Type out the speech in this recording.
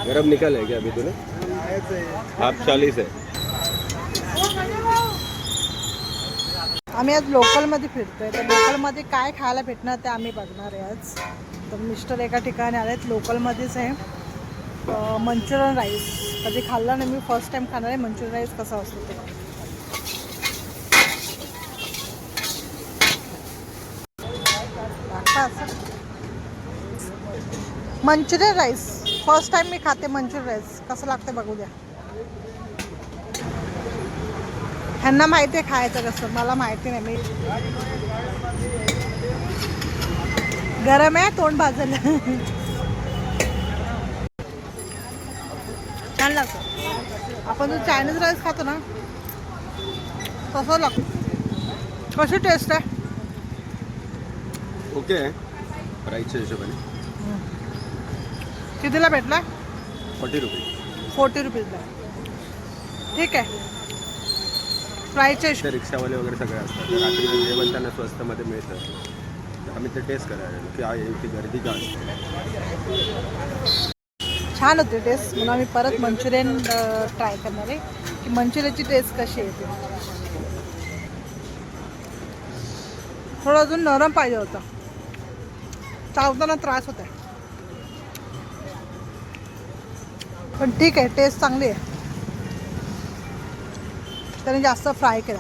गरम निकाल है क्या अभी तूने? हाफ 40 है. आम्ही आज लोकलमध्ये फिरतोय, तर लोकलमध्ये काय खायला भेटणार ते आम्ही बघणार आहे आज. तर मिस्टर एका ठिकाणी आलेत, लोकलमध्येच आहे. मंचुरियन राईस कधी खाल्ला नाही मी, फर्स्ट टाइम खाणार आहे मंचुरियन राईस कसा असतो ते. मंचुरियन राईस फर्स्ट टाइम मी खाते. मंचुरियन राईस कसं लागतं बघू द्या. ह्यांना माहिती आहे खायचं कसं, मला माहिती नाही. मी गरम आहे, तोंड भाजलं. छान लागतं. आपण जो चायनीज राईस खातो ना तसं लागतं. कशी टेस्ट आहे? ओके आहे प्राईसच्या हिशोबाने. कितीला भेटला? 40 रुपये. 40 रुपीजला. ठीक आहे. प्राईसच्या हिशोब रिक्षावाले वगैरे सगळे असतात. तर रात्री जेवण त्यांना स्वस्तमध्ये मिळतं. तर आम्ही ते टेस्ट करायला की इतकी गर्दी का असते. छान होते टेस्ट, म्हणून आम्ही परत मंचुरियन ट्राय करणार आहे की मंचुरियनची टेस्ट कशी येते. थोडं अजून नरम पाहिजे होतं, चावताना त्रास होत आहे. पण ठीक आहे, टेस्ट चांगली आहे. त्याने जास्त फ्राय केला.